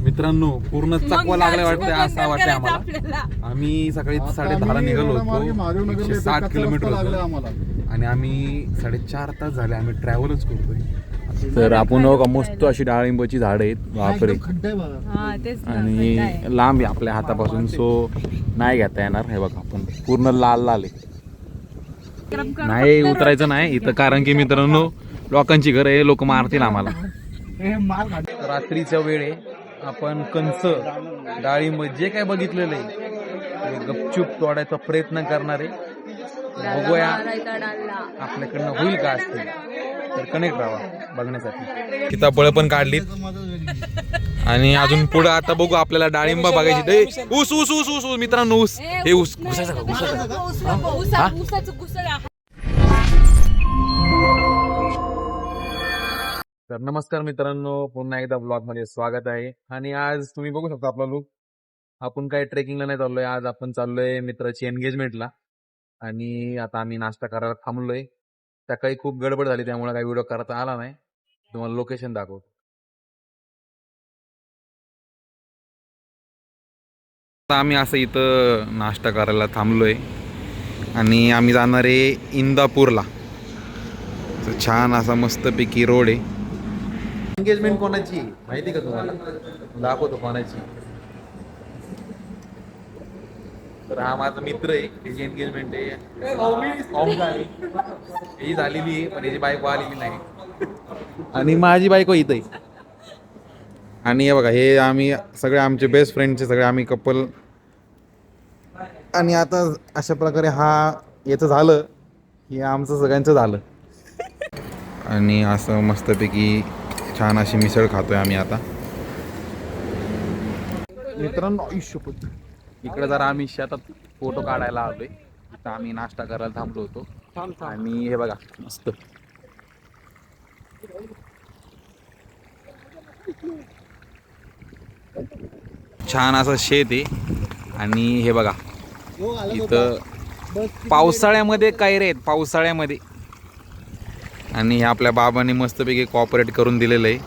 मित्रांनो पूर्ण चकवा लागला वाटतं असं वाटतं आम्हाला. आम्ही सकाळी 10:30 निघालो होतो. 160 किलोमीटर होतं आणि आम्ही 4.5 तास झाले आम्ही ट्रॅव्हलच करतोय. तर आपण मस्त अशी डाळिंबाची झाड आहेत बापरे, आणि लांब आहे आपल्या हातापासून, सो नाही घेता येणार. हे बघा आपण पूर्ण लाल लाल आहे, नाही उतरायचं नाही इथं, कारण की मित्रांनो लोकांची घर आहे, लोक मारतील आम्हाला. रात्रीच्या वेळे आपण कंस डाळिंब जे काय बघितलेलं आहे गपचूप तोडायचा प्रयत्न करणार आहे. बघूया आपल्याकडनं होईल का असतील, तर कनेक्ट राहा बघण्यासाठी. सीताफळ पण काढलीत आणि अजून पुढे आता बघू आपल्याला डाळिंब बघायची. ऊस ऊस ऊस ऊस मित्रांनो, ऊस हे ऊस तर नमस्कार मित्रांनो, पुन्हा एकदा ब्लॉग मध्ये स्वागत आहे. आणि आज तुम्ही बघू शकता आपला लुक. आपण काय ट्रेकिंगला नाही चाललोय, आज आपण चाललोय मित्राची एंगेजमेंटला. आणि आता आम्ही नाश्ता करायला थांबलोय. सकाळी खूप गडबड झाली त्यामुळे काही व्हिडिओ करता आला नाही. तुम्हाला लोकेशन दाखवतो. आता आम्ही असं इथं नाश्ता करायला थांबलोय आणि आम्ही जाणार आहे इंदापूरला. छान असा मस्तपैकी रोड आहे. एंगेजमेंट कोणाची माहिती का तुम्हाला? दाखवतो कोणाची. तर हा माझा मित्र आहे, त्याची एंगेजमेंट आहे. ही झालेली आहे पण याची बायको आलेली नाही, आणि माझी बायको इथं आहे. आणि हे बघा, हे आम्ही सगळे आमचे बेस्ट फ्रेंडचे सगळे आम्ही कपल. आणि आता अशा प्रकारे हा याचं झालं की आमचं सगळ्यांचं झालं. आणि असं मस्तपैकी छान अशी मिसळ खातोय आम्ही आता. मित्रांनो इकडे जरा आम्ही शेतात फोटो काढायला आलोय. इथं आम्ही नाश्ता करायला थांबलो होतो. आणि हे बघा मस्त छान असं शेत आहे. आणि हे बघा इथं पावसाळ्यामध्ये काय रे, पावसाळ्यामध्ये. आणि हे आपल्या बाबांनी मस्तपैकी कॉपरेट करून दिलेलं आहे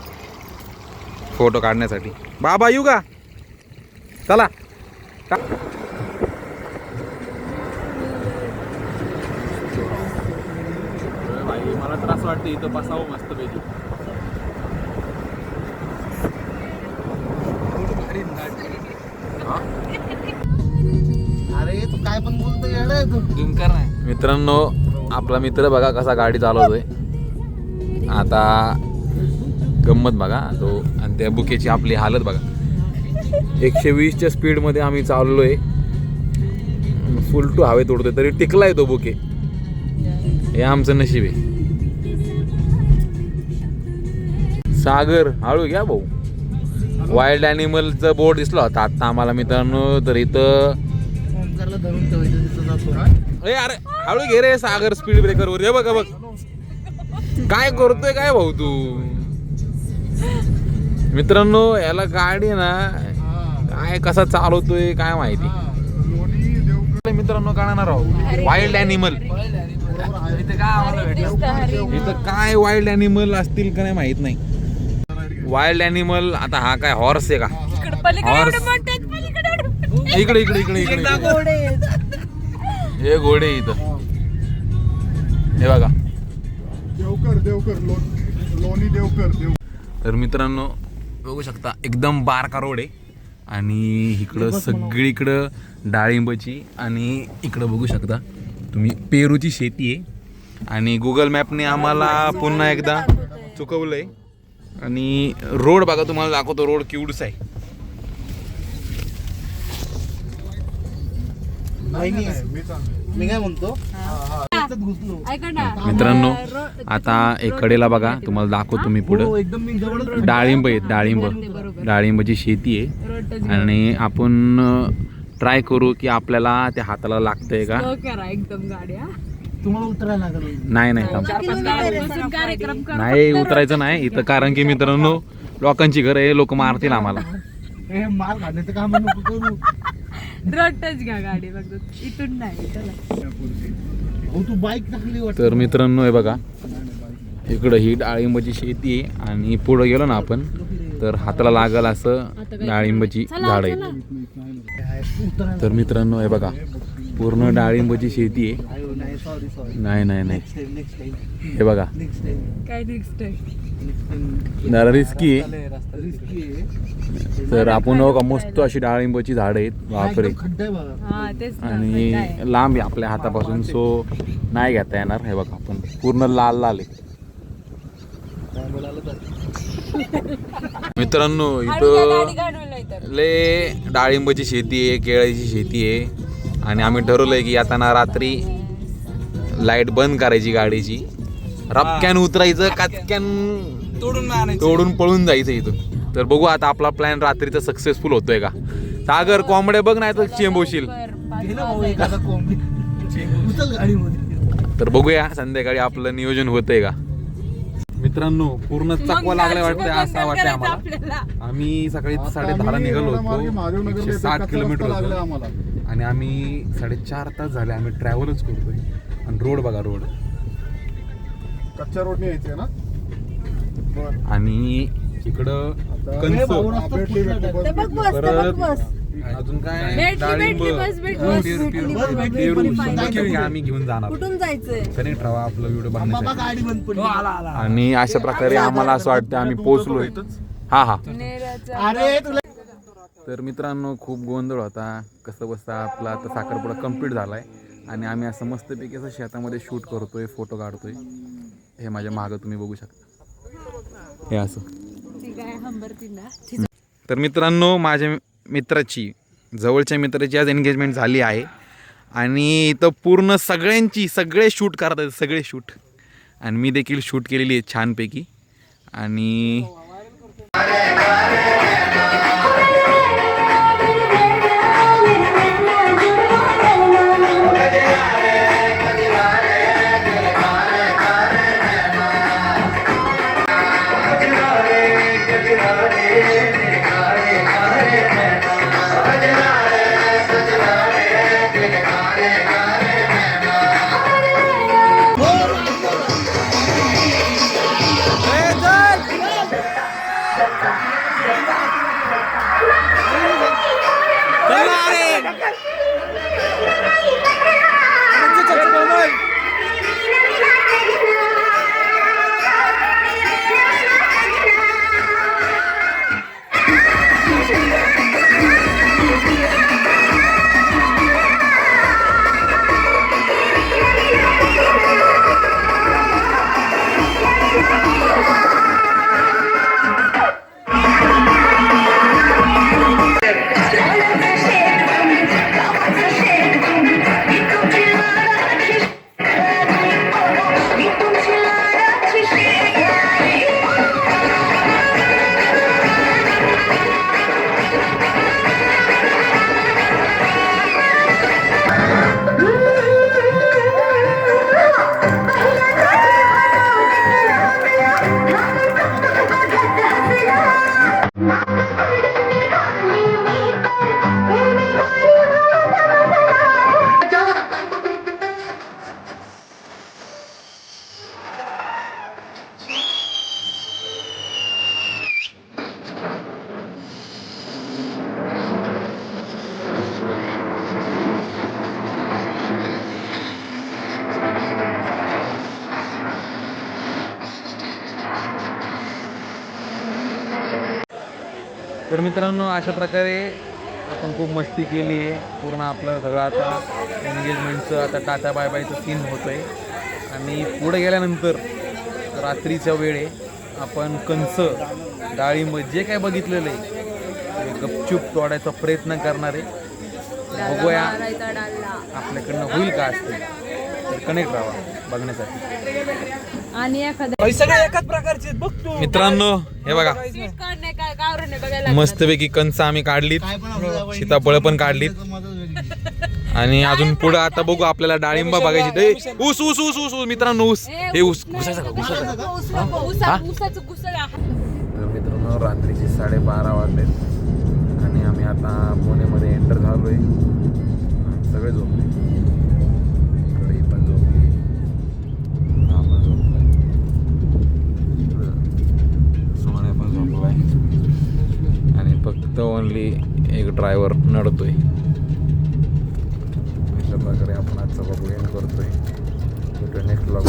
फोटो काढण्यासाठी. बाबा येऊ का? चला. मला तर असं वाटतं इथं बसावं मस्तपैकी. अरे तू काय पण बोलतोय. मित्रांनो आपला मित्र बघा कसा गाडी चालवतोय. आता गंमत बघा तो, आणि त्या बुकेची आपली हालत बघा. 120च्या स्पीडमध्ये आम्ही चाललोय, फुल टू हवे तोडतोय तरी टिकलाय तो बुके. हे आमचं नशीब आहे. सागर हळू घ्या भाऊ. वाईल्ड ॲनिमलचं बोर्ड दिसला होता आता आम्हाला मित्रांनो. तर इथं अरे हळू घे रे सागर, स्पीड ब्रेकर वर. हे बघा बघ काय करतोय काय भाऊ तू. मित्रांनो याला गाडी ना काय कसा चालवतोय काय माहिती. मित्रांनो काढणार आहोत वाईल्ड ॲनिमल. इथं काय वाईल्ड ॲनिमल असतील का नाही माहित नाही. वाईल्ड ॲनिमल आता हा काय हॉर्स आहे का? हॉर्स इकडे इकडे इकडे इकडे हे घोडे इथं. हे बघा तर मित्रांनो बघू शकता एकदम बारका रोड आहे. आणि इकडं सगळीकडं डाळिंबाची, आणि इकडं बघू शकता तुम्ही पेरूची शेती आहे. आणि गुगल मॅपने आम्हाला पुन्हा एकदा चुकवलंय. आणि रोड बघा तुम्हाला दाखवतो, रोड किवडूस आहे. मी काय म्हणतो मित्रांनो आता एक कडेला बघा तुम्हाला दाखवतो मी पुढं. डाळिंब आहेत, डाळिंबाची शेती आहे. आणि आपण ट्राय करू की आपल्याला त्या हाताला लागतंय का. तुम्हाला उतरायला लागेल. नाही नाही उतरायचं नाही इथं, कारण की मित्रांनो लोकांची घर आहे, लोक मारतील आम्हाला. मार खाण्याचं काम नको करू. रोडच घ्या गाडी बघ, इथून नाही. तू बाईक टाकली. तर मित्रांनो हे बघा इकडं ही डाळिंबाची शेती आहे. आणि पुढं गेलो ना आपण तर हाताला लागल असं डाळिंबाची झाड आहेत. तर मित्रांनो हे बघा पूर्ण डाळिंबाची शेती आहे. नाही नाही नाही हे बघा काय नेक्स्ट आहे जरा रिस्की आहे. तर आपण बघा मस्त अशी डाळिंबाची झाड आहेत बापरे. हा तेच ना, आणि खड्डा आहे. लांब आहे आपल्या हातापासून सो नाही घेता येणार. हे बघा आपण पूर्ण लाल लाल आहे. मित्रांनो हळूया, गाडी इथं काढून नाही तर. ले डाळिंबाची शेती आहे, केळीची शेती आहे. आणि आम्ही ठरवलंय की आता ना रात्री लाईट बंद करायची गाडीची, रपक्यान उतरायचं, काचक्यान तोडून पळून जायचं इथून. तर बघू आता आपला प्लॅन रात्रीचा सक्सेसफुल होतोय का. सागर कोंबड्या बघ नाही तर चेंबवशील. तर बघूया संध्याकाळी आपलं नियोजन होतंय का. मित्रांनो पूर्ण चकवा लागलाय वाटतंय असं वाटतंय आम्हाला. आपल्याला आम्ही सकाळी 10:30 निघालो होतो. 160 किलोमीटर होतं आणि आम्ही 4.5 तास झाले आम्ही ट्रॅव्हलच करतोय. आणि रोड बघा रोड कच्च्या रोडने यायचे ना. आणि इकडं कंच ते बघ बस, ते बघ बस. अजून काय भेटली, डाळिंब बस भेटली. पेरू हे आम्ही घेऊन जाणार. कुठून जायचंय कनेक्ट राहा आपलं व्हिडिओ बघण्यासाठी. गाडी बंद पडली. आणि अशा प्रकारे आम्हाला असं वाटतं आम्ही पोहोचलोय. हा हा. नेऱ्याचा अरे तुला तर मित्रांनो खूप गोंधळ होता. कसं बसता आपला आता साखरपुडा कंप्लीट झालाय आणि आम्ही असं मस्तपैकी असं शेतामध्ये शूट करतोय, फोटो काढतोय. हे माझ्या मागं तुम्ही बघू शकता हे असं. ती काय हंबरती ना. तर मित्रांनो माझ्या मित्राची जवळच्या मित्राची आज एंगेजमेंट झाली आहे आणि इथं पूर्ण सगळे शूट करत आहेत, सगळे शूट. आणि मी देखील शूट केलेली आहे छानपैकी. आणि तर मित्रांनो अशा प्रकारे आपण खूप मस्ती केली आहे. पूर्ण आपलं सगळं आता एंगेजमेंटचं आता टाटा बाय बायचं सीन होतं आहे. आणि पुढे गेल्यानंतर रात्रीच्या वेळे आपण कंच डाळिंब जे काय बघितलेलं आहे ते गपचूप तोडायचा प्रयत्न करणार आहे. बघूया आपल्याकडनं होईल का असते. तर कनेक्ट राहा बघण्यासाठी. आणि एखाद्या मित्रांनो हे बघा मस्तपैकी कंच आम्ही काढलीत, सीताफळ पण काढलीत. आणि अजून पुढे आता बघू आपल्याला डाळिंबा बघायची. ऊस ऊस ऊस ऊस ऊस मित्रांनो ऊस हे ऊस घुसायचं का घुसायचं. तर मित्रांनो रात्रीचे 12:30 वाजले आणि आम्ही आता पुणेमध्ये एंटर झालोय. सगळे झोपले, इकडे पण झोपली, हा पण झोपलाय, सोन्या पण झोपलाय. ओनली एक ड्रायव्हर नडतोय. अशा प्रकारे आपण आजचा ब्लॉग एंड करतोय. Next blog